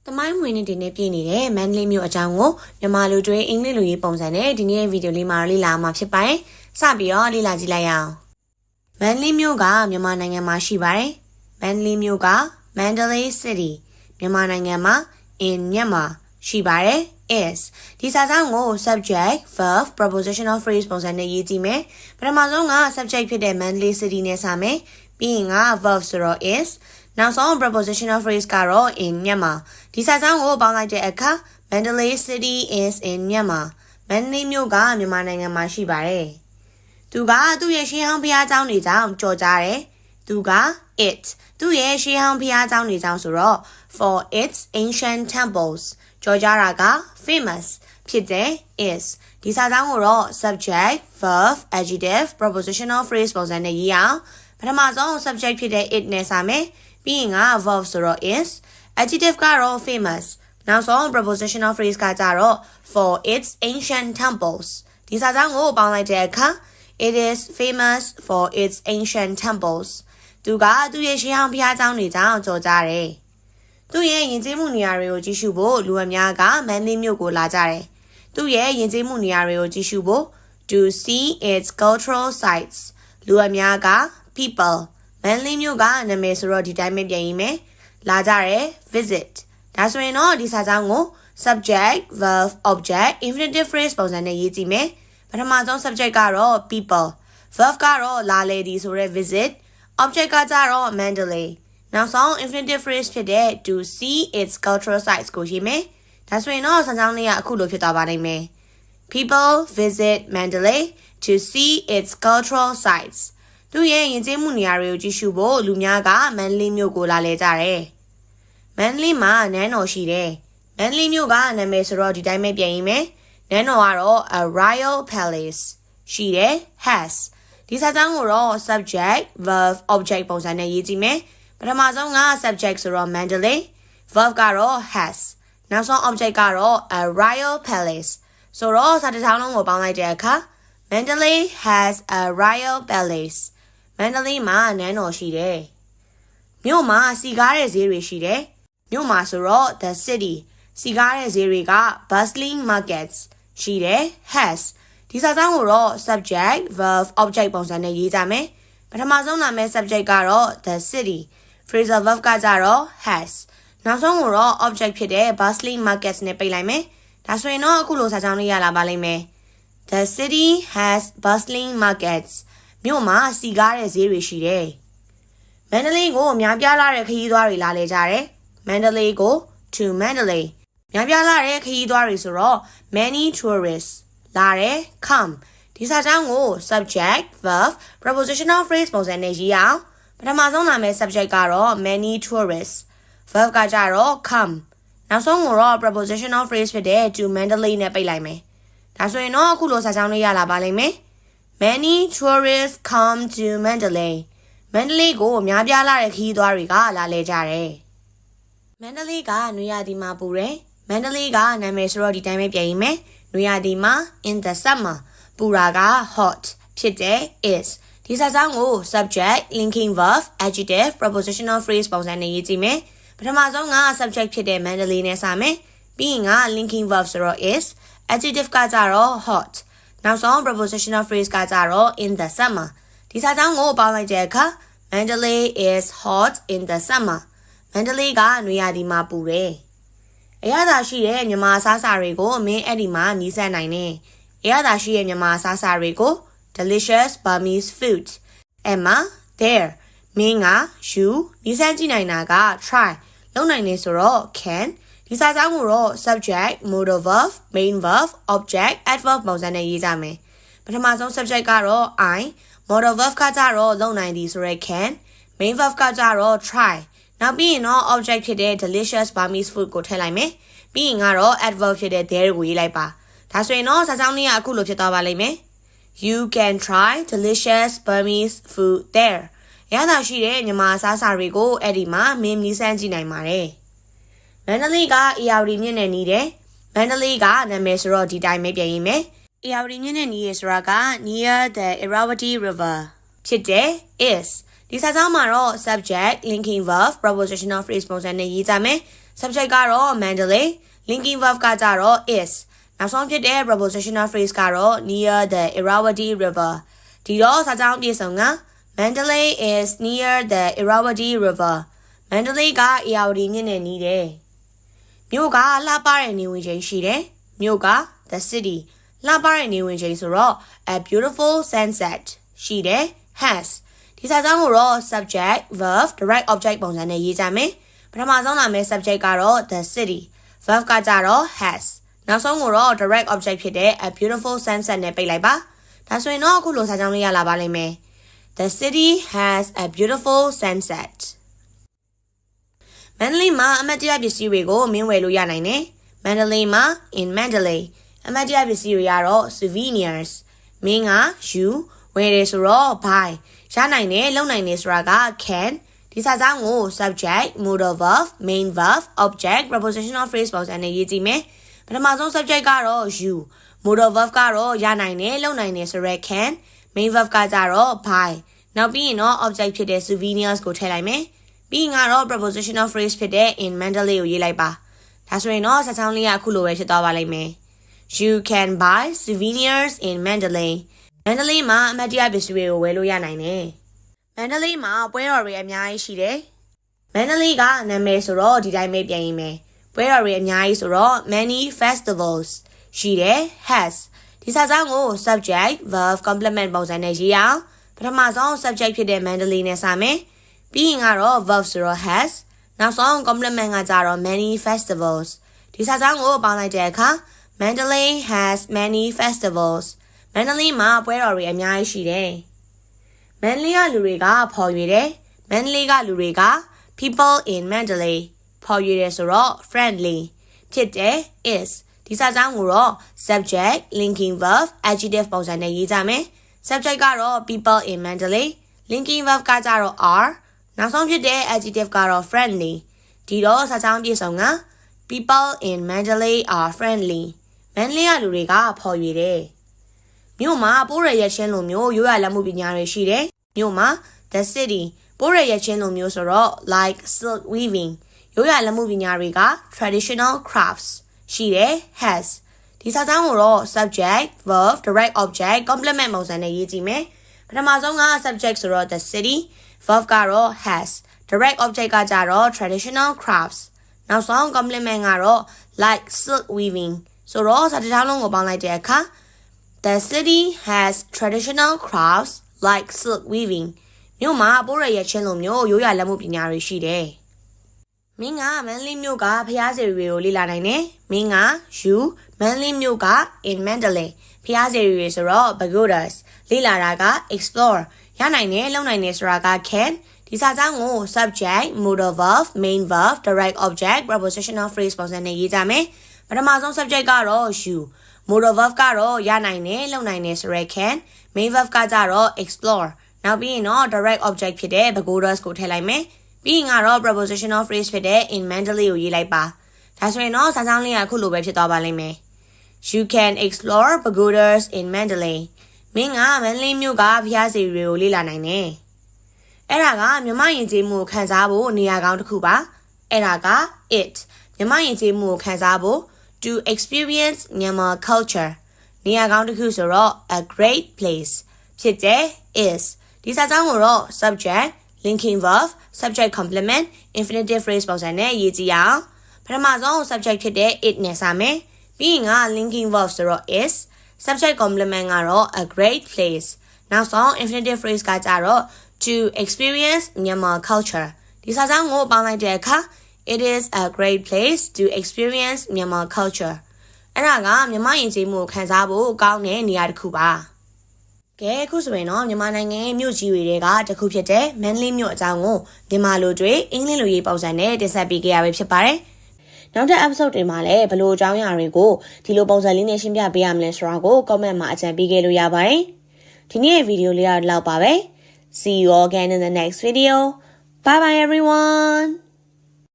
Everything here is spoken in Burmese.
The mind winning dinner piece, Mandalay Mu Ajango, Yamalu Dre, English Louis Ponsane, Dinner video Limari Lama Chipai, Sabio Lila Zilaya. Mandalay Muga, Yamananga Mashibare, Mandalay Muga, Mandalay City, Yamanangama, in Yama, Shibare, is. This Azango, subject, verb, prepositional phrase Ponsane Yitime, Pramazonga, subject Pide Mandalay City Nesame, being a verb suro is. Now some prepositional phrase karo in Myanmar. This is ang bao like the eka. Mandalay City is in Myanmar. Mandalay Mu ga Myanmarနိုင်ငံမှာရှိပါတယ်။သူကသူ့ရဲ့ရှေးဟောင်းဘုရားကျောင်းတွေကြောင့်ကြော်ကြားတယ်။သူက it သူ့ရဲ့ရှေးဟောင်းဘုရားကျောင်းတွေကြောင့်ဆိုတော့ for its ancient temples ကြော်ကြားတာက famous ဖြစ်တယ် is ဒီစာကြောင်းကိုတော့ subject, verb, adjective, prepositional phrase ပုံစံနဲ့ရေးအောင်ပထမဆုံး subject ဖြစ်တဲ့ it နဲ့စာမယ်being a verb suro is adjective karo famous now some prepositional phrase ka jaro for its ancient temples di sa jang ko paung lai de akha it is famous for its ancient temples tu ga tu ye shin hang phya jaung ni jaung jaw ja de tu ye yin jin mu ne yaတွေကိုကြည့်ရှုဖို့လူအများကမန္တလေးမြို့ကိုလာကြတယ်သူရဲ့ယဉ်ကျေးမှုနေရာတွေကိုကြည့်ရှုဖို့ to see its cultural sites လူအများက people Mandalay မြို့ကနာမည်ဆိုတော့ဒီတိုင်းပဲပြန်ရေးမယ်လာကြတယ် visit ဒါဆိုရင်တော့ဒီစာကြောင်းကို subject verb object infinitive phrase ပုံစံနဲ့ရေးကြည့်မယ်ပထမဆုံး subject ကတော့ people verb ကတော့လာလေဒီဆိုတဲ့ visit object ကကြတော့ Mandalay နောက်ဆုံး infinitive phrase ဖြစ်တဲ့ to see its cultural sites ကိုရေးမယ်ဒါဆိုရင်တော့စာကြောင်းလေးကအခုလိုဖြစ်သွားပါနိုင်မယ် people visit Mandalay to see its cultural sitesသူရဲ့ယဉ်ကျေးမှုနေရာတွေကိုကြည့်ရှုဖို့လူများကမန္တလေးမြို့ကိုလာလဲကြတယ်။မန္တလေးမှာနန်းတော်ရှိတယ်။မန္တလေးမြို့ကနာမည်ဆိုတော့ဒီတိုင်းပဲပြန်ရေးမယ်။နန်းတော်ကတော့ a royal palace ရှိတယ် has ဒီစာကြောင်းကိုတော့ subject, verb, object ပုံစံနဲ့ရေးကြည့်မယ်။ပထမဆုံးက subject ဆိုတော့ Mandalay, verb ကတော့ has နောက်ဆုံး object ကတော့ a royal palace ဆိုတော့စာတစ်ထောင်လုံးကိုပေါင်းလိုက်တဲ့အခါ Mandalay has a royal palaceမန္တလေးမှာနန်းတော်ရှိတယ်။မြို့မှာစီကားတဲ့ဈေးတွေရှိတယ်။မြို့မှာဆိုတော့ the city စီကားတဲ့ဈေးတွေက bustling markets ရှိတယ် has ဒီစာကြောင်းကိုတော့ subject, verb, object ပုံစံနဲ့ရေးကြမယ်။ပထမဆုံးနာမည် subject ကတော့ the city phrasal verb ကကြတော့ has နောက်ဆုံးကိုတော့ object ဖြစ်တဲ့ bustling markets နဲ့ပိတ်လိုက်မယ်။ဒါဆိုရင်တော့အခုလိုစာကြောင်းလေးရလာပါလိမ့်မယ်။ The city has bustling marketsမြို့မှာစီကားတဲ့ဈေးတွေရှိတယ်။မန္တလေးကိုများပြားလာတဲ့ခရီးသွားတွေလာလေကြတယ်။မန္တလေးကို to Mandalay များပြားလာတဲ့ခရီးသွားတွေဆိုတော့ many tourists လာတယ် come ဒီစာကြောင်းကို subject, verb, prepositional phrase ပုံစံနဲ့ရေးအောင်ပထမဆုံးနာမည် subject ကတော့ many tourists verb ကကြတော့ come နောက်ဆုံးကိုတော့ prepositional phrase ဖြစ်တဲ့ to Mandalay နဲ့ပိတ်လိုက်မယ်။ဒါဆိုရင်တော့အခုလိုစာကြောင်းလေးရလာပါလိမ့်မယ်။ Many tourists come to Mandalay. Mandalay ကိုများပြားလာတဲ့ခရီးသွားတွေကလာလဲကြတယ်။ Mandalay ကနွေရာသီမှာပူတယ်။ Mandalay ကနာမည်ဆိုတော့ဒီတိုင်းပဲပြန်ရေးမယ်။နွေရာသီမှာ in the summer ပူတာက hot ဖြစ်တဲ့ is ဒီစာကြောင်းကို subject, linking verb, adjective, prepositional phrase ပုံစံနဲ့ရေးကြည့်မယ်။ပထမဆုံးက subject ဖြစ်တဲ့ Mandalay နဲ့စာမယ်။ပြီးရင်က linking verb ဆိုတော့ is, adjective ကကြတော့ hotနောက်ဆုံး prepositional phrase ကကြတော့ in the summer ဒီစာကြောင်းကိုပေါင်းလိုက်တဲ့အခါ Mandalay is hot in the summer Mandalay ကနွေရာသီမှာပူတယ်အရသာရှိတဲ့မြန်မာအစားအစာတွေကိုမင်းအဲ့ဒီမှာနီးစပ်နိုင်တယ်အရသာရှိတဲ့မြန်မာအစားအစာတွေကို delicious Burmese food Emma there မင်းက you နီးစပ်ကြည့်နိုင်တာက try လုပ်နိုင်နေဆိုတော့ canဒီစာကြောင်းကိုတော့ subject, modal verb, main verb, object, adverb ပုံစံနဲ့ရေးကြမယ်။ပထမဆုံး subject ကတော့ I, modal verb ကကြတော့လုပ်နိုင်သည်ဆိုရဲ can, main verb ကကြတော့ try နောက်ပြီးရင်တော့ object ဖြစ်တဲ့ delicious Burmese food ကိုထည့်လိုက်မယ်။ပြီးရင်ကတော့ adverb ဖြစ်တဲ့ there ကိုရေးလိုက်ပါ။ဒါဆိုရင်တော့စာကြောင်းလေးကအခုလိုဖြစ်သွားပါလိမ့်မယ်။ You can try delicious Burmese food there. ရတာရှိတဲ့မြန်မာအစားအစာတွေကိုအဲ့ဒီမှာမင်းနီးစမ်းကြည့်နိုင်ပါတယ်။မန္တလေးကအေယာဝတီမြစ်နဲ့နီးတယ်။မန္တလေးကနာမည်ဆိုတော့ဒီတိုင်းပဲပြန်ရေးမယ်။အေယာဝတီမြစ်နဲ့နီးရဆိုတာက near the Irrawaddy River ဖြစ်တဲ့ is ဒီစာကြောင်းမှာတော့ subject, linking verb, prepositional phrase ပုံစံနဲ့ရေးကြမယ် subject ကတော့ Mandalay linking verb ကကြတော့ is နောက်ဆုံးဖြစ်တဲ့ prepositional phrase ကတော့ near the Irrawaddy River ဒီတော့စာကြောင်းပြေဆုံးက Mandalay is near the Irrawaddy River Mandalay က Irrawaddy မြစ်နဲ့နီးတယ်မြို့ကလှပတဲ့နေဝင်ချိန်ရှိတယ်မြို့က the city လှပတဲ့နေဝင်ချိန်ဆိုတော့ a beautiful sunset ရှိတယ် has ဒီစာကြောင်းကိုတော့ subject verb direct object ပုံစံနဲ့ရေးကြမယ်ပထမဆုံးလာမယ့် subject ကတော့ the city verb ကကြတော့ has နောက်ဆုံးကိုတော့ direct object ဖြစ်တဲ့ a beautiful sunset နဲ့ပိတ်လိုက်ပါဒါဆိုရင်တော့အခုလိုစာကြောင်းလေးရလာပါလိမ့်မယ် The city has a beautiful sunset Mandalay မှာအမတ်တရပစ္စည်းတွေကိုမင်းဝယ်လို့ရနိုင်တယ် Mandalay မှာ in Mandalay အမတ်တရပစ္စည်းတွေကတော့ souvenirs မင်းက you ဝယ်တယ်ဆိုတော့ buy ရနိုင်တယ်လုံနိုင်တယ်ဆိုတာက can ဒီစာကြောင်းကို subject modal verb main verb object prepositional phrase ပုံစံနဲ့ရေးကြည့်မယ်ပထမဆုံး subject ကတော့ you modal verb ကတော့ရနိုင်တယ်လုံနိုင်တယ်ဆိုရဲ can main verb ကကြတော့ buy နောက်ပြီးရင်တော့ object ဖြစ်တဲ့ souvenirs ကိုထည့်လိုက်မယ်ပြီးရင်ကတော့ prepositional phrase ဖြစ်တဲ့ in Mandalay ကိုရေးလိုက်ပါဒါဆိုရင်တော့စာကြောင်းလေးကအခုလိုပဲဖြစ်သွားပါလိမ့်မယ် You can buy souvenirs in Mandalay Mandalay မှာအမတ်တရပစ္စည်းတွေကိုဝယ်လို့ရနိုင်တယ် Mandalay မှာပွဲတော်တွေအများကြီးရှိတယ် Mandalay ကနာမည်ဆိုတော့ဒီတိုင်းပဲပြန်ရင်းမယ်ပွဲတော်တွေအများကြီးဆိုတော့ many festivals ရှိတယ် has ဒီစာကြောင်းကို subject verb complement ပုံစံနဲ့ရေးအောင်ပထမဆုံး subject ဖြစ်တဲ့ Mandalay နဲ့စမယ်ပြီးရင်ကတော့ verb ဆိုတော့ has နောက်ဆုံး complement ကကြတော့ many festivals ဒီစာကြောင်းကိုပေါင်းလိုက်တဲ့အခါ Mandalay has many festivals Mandalay မှာပွဲတော်တွေအများကြီးရှိတယ် Mandalay ကလူတွေကဖော်ရွေတယ် Mandalay ကလူတွေက people in Mandalay ဖော်ရွေတယ်ဆိုတော့ friendly ဖြစ်တယ် is ဒီစာကြောင်းကိုတော့ subject linking verb adjective ပုံစံနဲ့ရေးကြမယ် subject ကတော့ people in Mandalay linking verb ကကြတော့ are နောက်ဆုံးဖြစ်တဲ့ adjective ကတော့ friendly ဒီတော့စာကြောင်းပြည့်စုံက people in Mandalay are friendly Mandalay ကလူတွေကဖော်ရွေတယ်မြို့မှာပိုးရရက်ချင်းလိုမျိုးရိုးရလက်မှုပညာတွေရှိတယ်မြို့မှာ the city ပိုးရရက်ချင်းလိုမျိုးဆိုတော့ like silk weaving ရိုးရလက်မှုပညာတွေက traditional crafts ရှိတယ် has ဒီစာကြောင်းကိုတော့ subject verb direct object complement ပုံစံနဲ့ရေးကြည့်မယ်ပထမဆုံးက subject ဆိုတော့ the city verb ကတော့ has direct object ကကြတော့ traditional crafts နောက်ဆုံး complement ကတော့ like silk weaving ဆိုတော့စာတစ်ထောင်းလုံးကိုပေါင်းလိုက်တဲ့အခါ The city has traditional crafts like silk weaving မြို့မှာပိုးရရက်ချင်းလိုမျိုးရိုးရလက်မှုပညာတွေရှိတယ်မင်းက Mandalay မြို့ကဖျားစေတွေကိုလေ့လာနိုင်တယ်မင်းက you Mandalay မြို့က in Mandalay ဖျားစေတွေဆိုတော့ pagodas လေ့လာတာက explore ရနိုင်တယ်လုံနိုင်တယ်ဆိုတာက can ဒီစာကြောင်းကို subject modal verb main verb direct object prepositional phrase ပုံစံနဲ့ရေးကြမယ်ပထမဆုံး subject ကတော့ you modal verb ကတော့ရနိုင်တယ်လုံနိုင်တယ်ဆိုရဲ can main verb ကကြတော့ explore နောက်ပြီးရင်တော့ direct object ဖြစ်တဲ့ pagodas ကိုထည့်လိုက်မယ်ပြီးရင်ကတော့ prepositional phrase ဖြစ်တဲ့ in Mandalay ကိုရေးလိုက်ပါဒါဆိုရင်တော့စာကြောင်းလေးကအခုလိုပဲဖြစ်သွားပါလိမ့်မယ် You can explore pagodas in Mandalay မင်းက Mandalay မြို့ကဖျားစေတွေကိုလေ့လာနိုင်တယ်အဲ့ဒါကမြမယဉ်ကျေးမှုကိုခန်းစားဖို့နေရာကောင်းတစ်ခုပါအဲ့ဒါက it မြမယဉ်ကျေးမှုကိုခန်းစားဖို့to experience Myanmar culture နေရာကောင်းတစ်ခုဆိုတော့ a great place ဖြစ်တဲ့ is ဒီစာကြောင်းကိုတော့ subject linking verb subject complement infinitive phrase ပုံစံနဲ့ရေးကြည့်အောင်ပထမဆုံး subject ဖြစ်တဲ့ it နဲ့စမယ်ပြီးရင်က linking verb ဆိုတော့ is subject complement ကတော့ a great place နောက်ဆုံး infinitive phrase ကကြတော့ to experience Myanmar culture ဒီစာကြောင်းကိုပေါင်းလိုက်တဲ့အခါIt is a great place to experience Myanmar culture. အဲ့ဒါကမြန်မာယဉ်ကျေးမှုကိုခံစားဖို့ကောင်းတဲ့နေရာတစ်ခုပါ။ကဲအခုဆိုရင်တော့မြန်မာနိုင်ငံရဲ့မြို့ကြီးတွေကတစ်ခုဖြစ်တဲ့ Mandalay မြို့အကြောင်းကိုမြန်မာလိုတွေအင်္ဂလိပ်လိုရေးပုံစံနဲ့တင်ဆက်ပေးခဲ့ရပဲဖြစ်ပါတယ်။နောက်တဲ့ episode တွေမှာလည်းဘယ်လိုအကြောင်းအရာတွေကိုဒီလိုပုံစံလေးနဲ့ရှင်းပြပေးရမလဲဆိုတာကို comment မှာအကြံပေးခဲ့လို့ရပါတယ်။ဒီနေ့ရဲ့ဗီဒီယိုလေးကတော့ဒီလောက်ပါပဲ။ See you all again in the next video. Bye bye everyone.